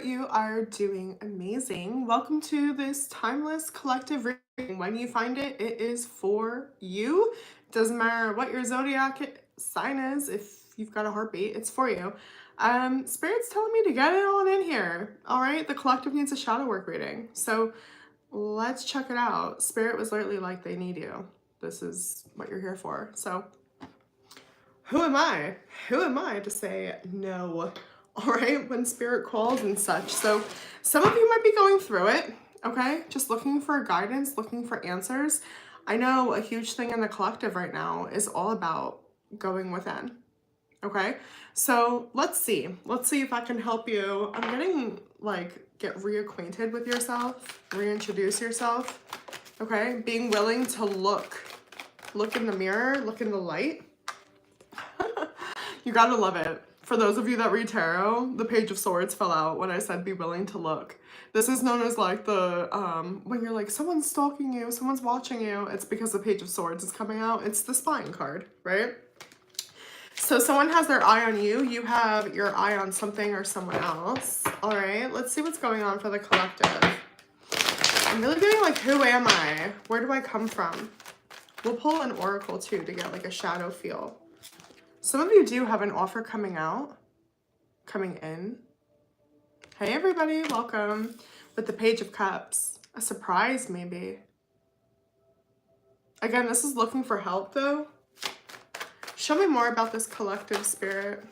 you are doing amazing. Welcome to this timeless collective reading. When you find it, it is for you. Doesn't matter what your zodiac sign is, if you've got a heartbeat, it's for you. Spirit's telling me to get it on in here. All right, the collective needs a shadow work reading. So let's check it out. Spirit was lately like they need you. This is what you're here for. So who am I? Who am I to say no? All right, when spirit calls and such. So some of you might be going through it, okay? Just looking for guidance, looking for answers. I know a huge thing in the collective right now is all about going within, okay? So let's see. Let's see if I can help you. I'm getting get reacquainted with yourself, reintroduce yourself, okay? Being willing to look in the mirror, look in the light. You gotta love it. For those of you that read tarot, the Page of Swords fell out when I said be willing to look. This is known as like the, when you're like, someone's stalking you, someone's watching you, it's because the Page of Swords is coming out. It's the spying card, right? So someone has their eye on you, you have your eye on something or someone else. All right, let's see what's going on for the collective. I'm really getting like, who am I? Where do I come from? We'll pull an oracle too to get like a shadow feel. Some of you do have an offer coming in. Hey everybody, welcome. With the Page of Cups, a surprise maybe. Again, this is looking for help though. Show me more about this collective, spirit.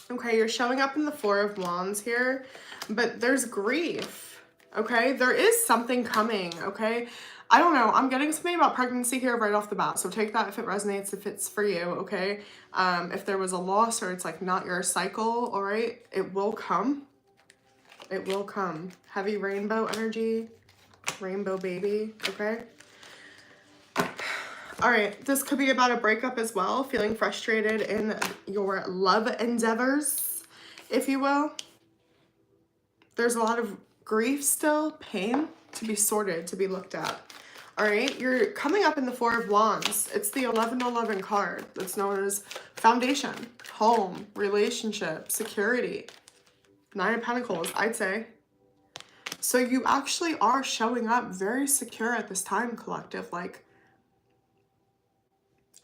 Okay, you're showing up in the Four of Wands here, but there's grief, okay? There is something coming, okay? I don't know, I'm getting something about pregnancy here right off the bat, so take that if it resonates, if it's for you, okay? If there was a loss or it's like not your cycle, all right, it will come. It will come. Heavy rainbow energy, rainbow baby, okay? All right, this could be about a breakup as well, feeling frustrated in your love endeavors, if you will. There's a lot of grief still, pain to be sorted, to be looked at. All right, you're coming up in the Four of Wands. It's the 1111 card that's known as foundation, home, relationship, security. Nine of Pentacles, I'd say. So you actually are showing up very secure at this time, collective, like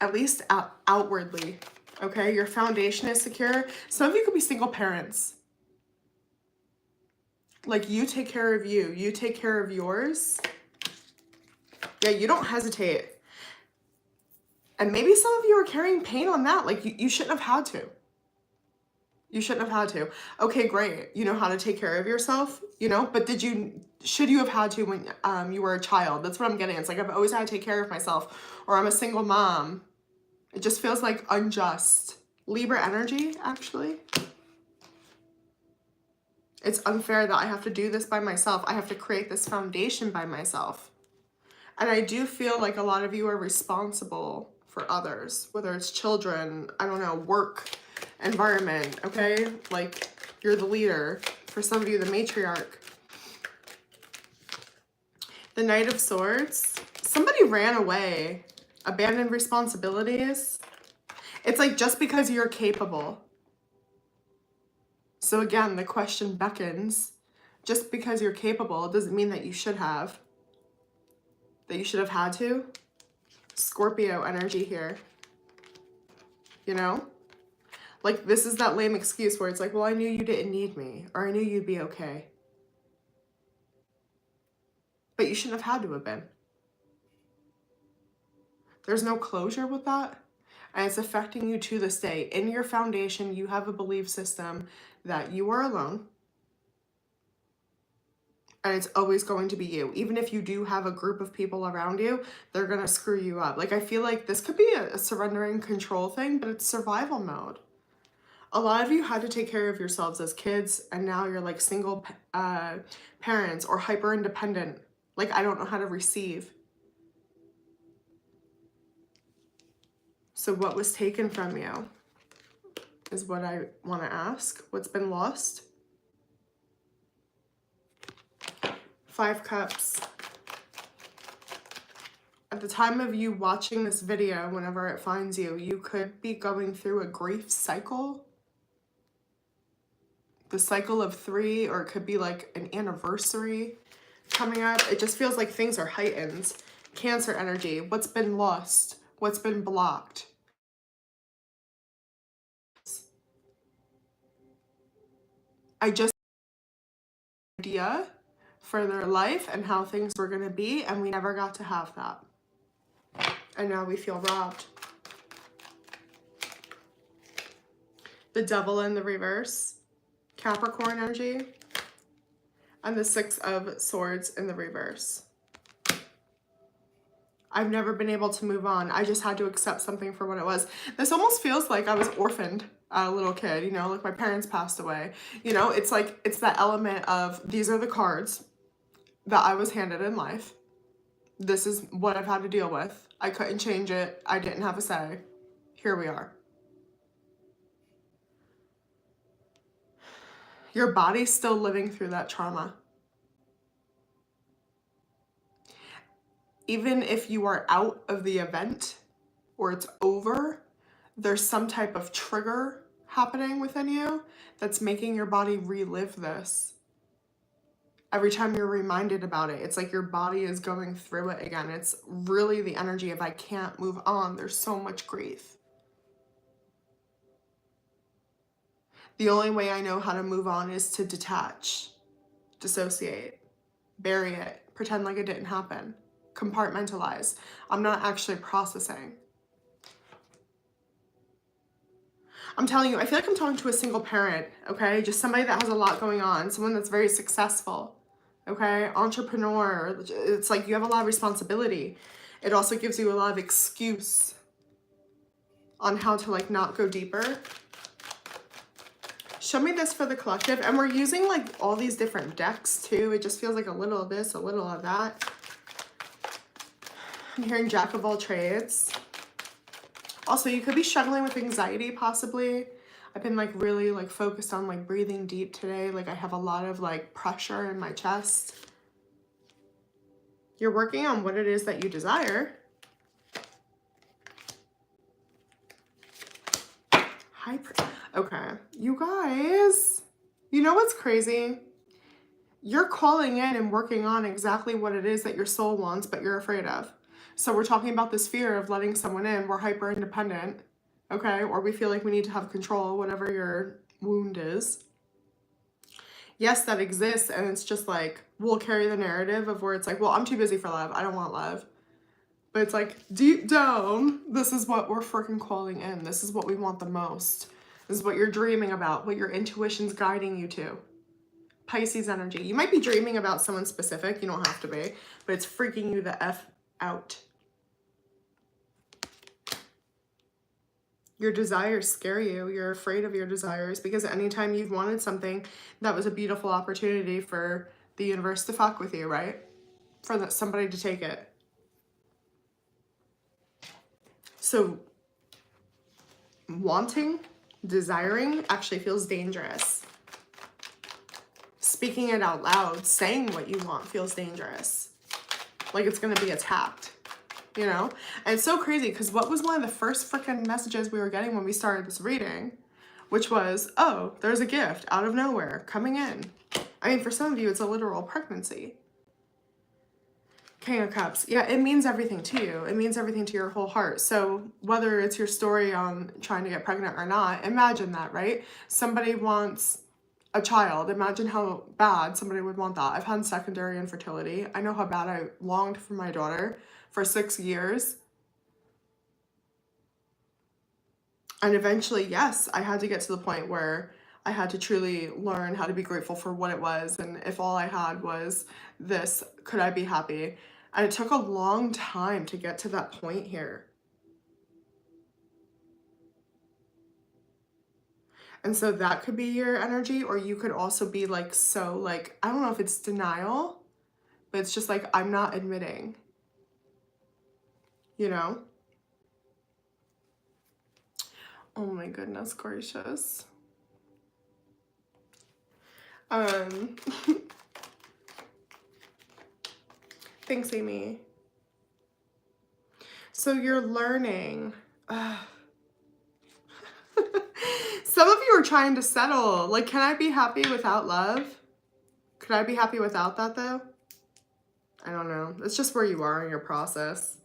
at least outwardly, okay? Your foundation is secure. Some of you could be single parents. Like you take care of you, you take care of yours. Yeah, you don't hesitate. And maybe some of you are carrying pain on that. Like you shouldn't have had to. You shouldn't have had to. Okay, great. You know how to take care of yourself, you know, but should you have had to when you were a child? That's what I'm getting. It's like, I've always had to take care of myself, or I'm a single mom. It just feels like unjust. Libra energy, actually. It's unfair that I have to do this by myself. I have to create this foundation by myself. And I do feel like a lot of you are responsible for others, whether it's children, I don't know, work, environment, okay? Like you're the leader. For some of you, the matriarch. The Knight of Swords. Somebody ran away, abandoned responsibilities. It's like just because you're capable. So again, the question beckons. Just because you're capable doesn't mean that you should have. That you should have had to. Scorpio energy here. You know? Like this is that lame excuse where it's like, well, I knew you didn't need me, or I knew you'd be okay. But you shouldn't have had to have been. There's no closure with that. And it's affecting you to this day. In your foundation, you have a belief system that you are alone. And it's always going to be you. Even if you do have a group of people around you, they're going to screw you up. Like, I feel like this could be a surrendering control thing, but it's survival mode. A lot of you had to take care of yourselves as kids, and now you're like single parents or hyper independent. Like, I don't know how to receive. So what was taken from you is what I want to ask. What's been lost? Five Cups. At the time of you watching this video, whenever it finds you, you could be going through a grief cycle. the cycle of 3, or it could be like an anniversary coming up. It just feels like things are heightened. Cancer energy, what's been lost, what's been blocked. I just had an idea for their life and how things were going to be, and we never got to have that. And now we feel robbed. The Devil in the reverse, Capricorn energy, and the 6 of Swords in the reverse. I've never been able to move on. I just had to accept something for what it was. This almost feels like I was orphaned as a little kid, you know, like my parents passed away. You know, it's like, it's that element of, these are the cards that I was handed in life. This is what I've had to deal with. I couldn't change it. I didn't have a say. Here we are. Your body's still living through that trauma. Even if you are out of the event or it's over, there's some type of trigger happening within you that's making your body relive this. Every time you're reminded about it, it's like your body is going through it again. It's really the energy of I can't move on. There's so much grief. The only way I know how to move on is to detach, dissociate, bury it, pretend like it didn't happen, compartmentalize. I'm not actually processing. I'm telling you, I feel like I'm talking to a single parent, okay? Just somebody that has a lot going on, someone that's very successful, okay? Entrepreneur. It's like you have a lot of responsibility. It also gives you a lot of excuse on how to like not go deeper. Show me this for the collective. And we're using like all these different decks too. It just feels like a little of this, a little of that. I'm hearing Jack of all trades. Also, you could be struggling with anxiety possibly. I've been like really like focused on like breathing deep today. Like I have a lot of like pressure in my chest. You're working on what it is that you desire. Okay, you guys, you know what's crazy? You're calling in and working on exactly what it is that your soul wants, but you're afraid of. So we're talking about this fear of letting someone in. We're hyper independent, okay? Or we feel like we need to have control, whatever your wound is. Yes, that exists, and it's just like, we'll carry the narrative of where it's like, well, I'm too busy for love. I don't want love. But it's like, deep down, this is what we're freaking calling in. This is what we want the most. This is what you're dreaming about, what your intuition's guiding you to. Pisces energy. You might be dreaming about someone specific. You don't have to be. But it's freaking you the F out. Your desires scare you. You're afraid of your desires because anytime you've wanted something, that was a beautiful opportunity for the universe to fuck with you, right? For somebody to take it. So wanting, desiring actually feels dangerous. Speaking it out loud, saying what you want feels dangerous. Like it's going to be attacked, you know? And it's so crazy because what was one of the first freaking messages we were getting when we started this reading, which was, oh, there's a gift out of nowhere coming in. I mean, for some of you, it's a literal pregnancy. King of Cups. Yeah, it means everything to you. It means everything to your whole heart. So whether it's your story on trying to get pregnant or not, imagine that, right? Somebody wants a child. Imagine how bad somebody would want that. I've had secondary infertility. I know how bad I longed for my daughter for 6 years. And eventually, yes, I had to get to the point where I had to truly learn how to be grateful for what it was. And if all I had was this, could I be happy? And it took a long time to get to that point here. And so that could be your energy, or you could also be like, so like, I don't know if it's denial, but it's just like, I'm not admitting, you know? Oh my goodness gracious. Thanks, Amy. So you're learning. Some of you are trying to settle. Like, can I be happy without love? Could I be happy without that though? I don't know. It's just where you are in your process.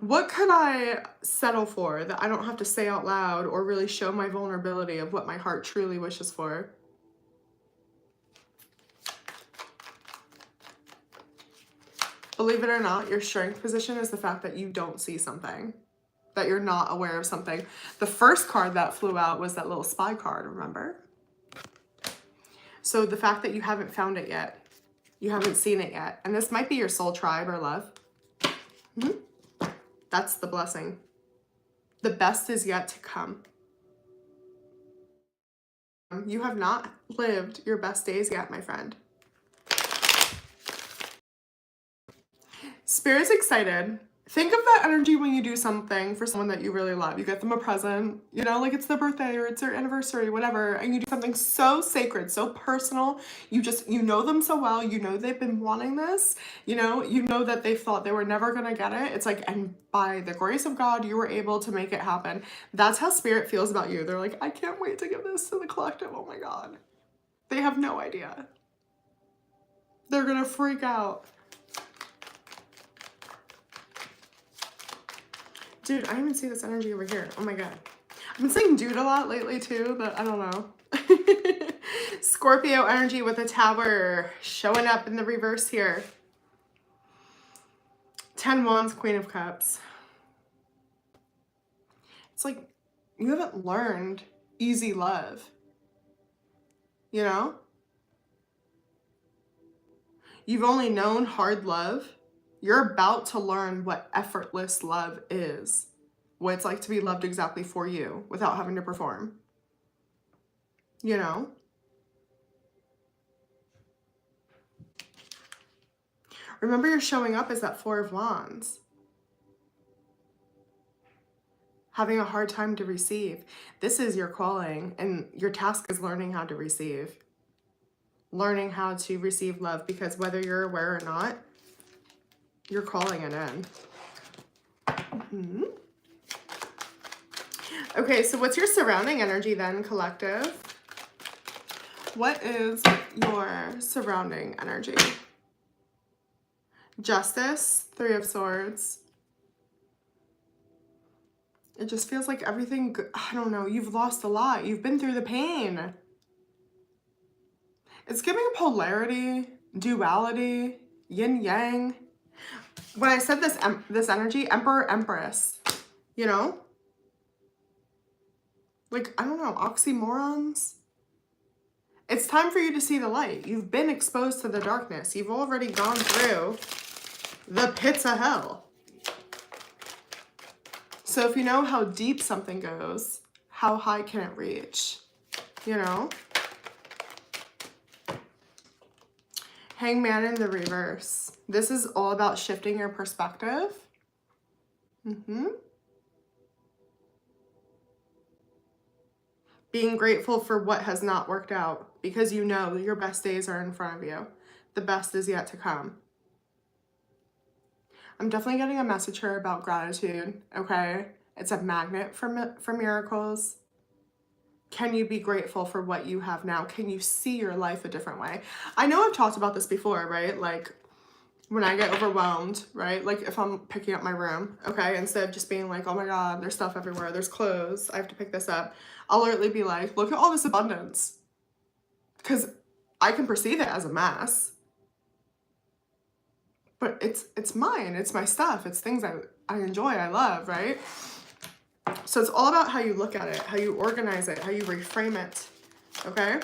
What could I settle for that I don't have to say out loud or really show my vulnerability of what my heart truly wishes for? Believe it or not, your strength position is the fact that you don't see something, that you're not aware of something. The first card that flew out was that little spy card, remember? So the fact that you haven't found it yet, you haven't seen it yet, and this might be your soul tribe or love. That's the blessing. The best is yet to come. You have not lived your best days yet, my friend. Spirit's excited. Think of that energy when you do something for someone that you really love. You get them a present, you know, like it's their birthday or it's their anniversary, whatever, and you do something so sacred, so personal. You know them so well. You know they've been wanting this. You know that they thought they were never going to get it. It's like, and by the grace of God, you were able to make it happen. That's how Spirit feels about you. They're like, I can't wait to give this to the collective. Oh my God. They have no idea. They're going to freak out. Dude, I even see this energy over here. Oh my God. I've been saying dude a lot lately too, but I don't know. Scorpio energy with a tower showing up in the reverse here. 10 Wands, Queen of Cups. It's like you haven't learned easy love. You know? You've only known hard love. You're about to learn what effortless love is. What it's like to be loved exactly for you without having to perform. You know? Remember, you're showing up as that Four of Wands. Having a hard time to receive. This is your calling, and your task is learning how to receive. Learning how to receive love, because whether you're aware or not, you're calling it in. Okay, so what's your surrounding energy then, collective? What is your surrounding energy? Justice, Three of Swords. It just feels like everything, I don't know, you've lost a lot. You've been through the pain. It's giving polarity, duality, yin yang. When I said this energy, Emperor, Empress, you know? Like, I don't know, oxymorons. It's time for you to see the light. You've been exposed to the darkness. You've already gone through the pits of hell. So if you know how deep something goes, how high can it reach? You know? Hangman in the reverse. This is all about shifting your perspective. Being grateful for what has not worked out, because you know your best days are in front of you. The best is yet to come. I'm definitely getting a message here about gratitude, okay? It's a magnet for miracles. Can you be grateful for what you have now? Can you see your life a different way? I know I've talked about this before, right? Like when I get overwhelmed, right? Like if I'm picking up my room, okay? Instead of just being like, oh my God, there's stuff everywhere. There's clothes. I have to pick this up. I'll literally be like, look at all this abundance. Because I can perceive it as a mess. But it's mine. It's my stuff. It's things I enjoy, I love, right? So it's all about how you look at it, how you organize it, how you reframe it, okay?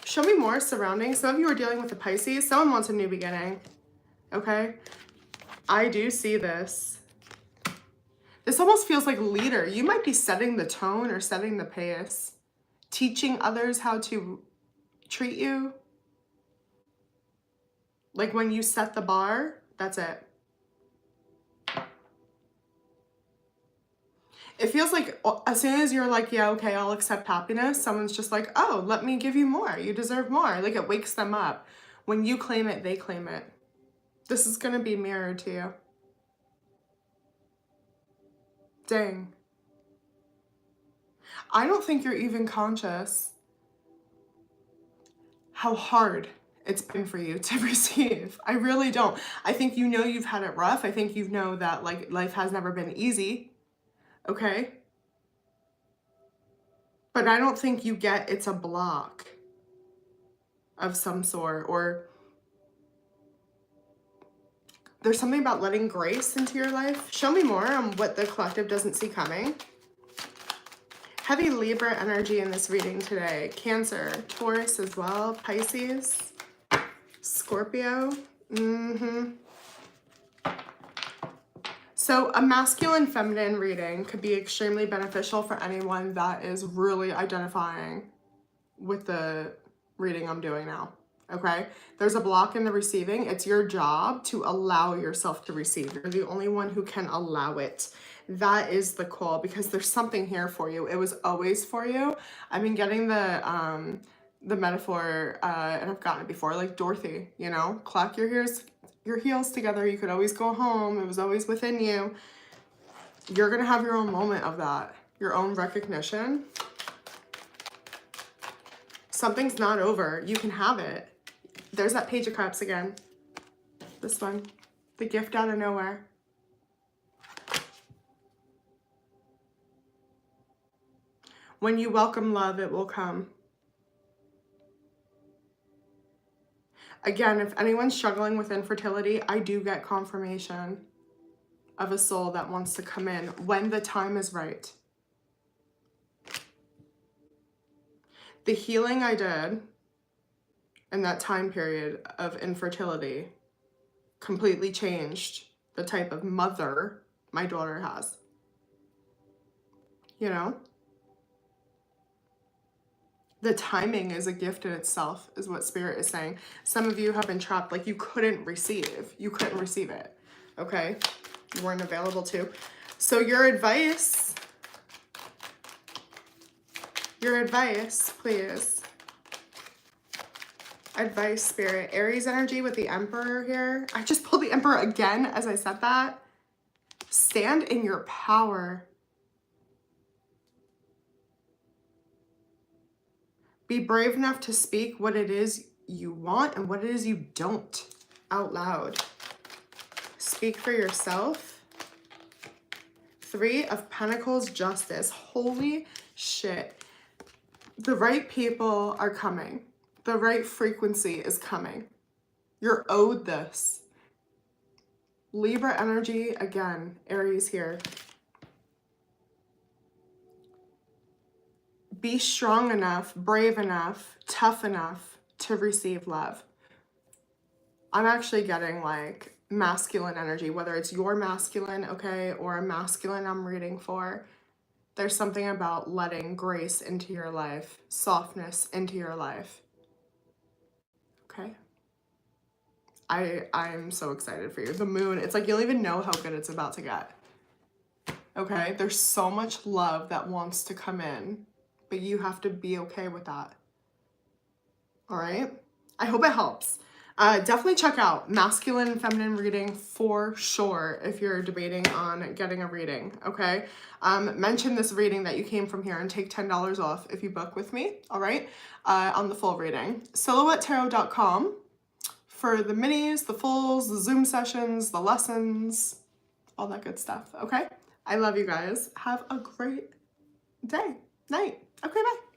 Show me more surrounding. Some of you are dealing with a Pisces. Someone wants a new beginning, okay? I do see this. This almost feels like leader. You might be setting the tone or setting the pace, teaching others how to treat you. Like when you set the bar, that's it. It feels like as soon as you're like, yeah, okay, I'll accept happiness, someone's just like, oh, let me give you more. You deserve more. Like it wakes them up. When you claim it, they claim it. This is going to be mirrored to you. Dang. I don't think you're even conscious how hard it's been for you to receive. I really don't. I think you know you've had it rough. I think you know that like life has never been easy. Okay? But I don't think you get it's a block of some sort, or there's something about letting grace into your life. Show me more on what the collective doesn't see coming. Heavy Libra energy in this reading today. Cancer, Taurus as well, Pisces, Scorpio. So a masculine feminine reading could be extremely beneficial for anyone that is really identifying with the reading I'm doing now. Okay, there's a block in the receiving. It's your job to allow yourself to receive. You're the only one who can allow it. That is the call, because there's something here for you. It was always for you. I've been getting the metaphor, and I've gotten it before, like Dorothy, you know, clack your heels together. You could always go home. It was always within you. You're gonna have your own moment of that, your own recognition. Something's not over. You can have it. There's that Page of Cups again. This one. The gift out of nowhere. When you welcome love, it will come. Again, if anyone's struggling with infertility, I do get confirmation of a soul that wants to come in when the time is right. The healing I did in that time period of infertility completely changed the type of mother my daughter has. You know? The timing is a gift in itself, is what Spirit is saying. Some of you have been trapped, like you couldn't receive. You couldn't receive it, okay? You weren't available to. So your advice, please. Advice, Spirit. Aries energy with the Emperor here. I just pulled the Emperor again as I said that. Stand in your power. Be brave enough to speak what it is you want and what it is you don't out loud. Speak for yourself. 3 of Pentacles, Justice. Holy shit. The right people are coming. The right frequency is coming. You're owed this. Libra energy, again, Aries here. Be strong enough, brave enough, tough enough to receive love. I'm actually getting like masculine energy, whether it's your masculine, okay, or a masculine I'm reading for. There's something about letting grace into your life, softness into your life. Okay? I'm so excited for you. The moon, it's like you don't even know how good it's about to get. Okay? There's so much love that wants to come in, but you have to be okay with that. All right? I hope it helps. Definitely check out masculine and feminine reading for sure if you're debating on getting a reading, okay? Mention this reading that you came from here and take $10 off if you book with me, all right? On the full reading. silhouettetarot.com for the minis, the fulls, the Zoom sessions, the lessons, all that good stuff, okay? I love you guys. Have a great day, night. Okay, bye.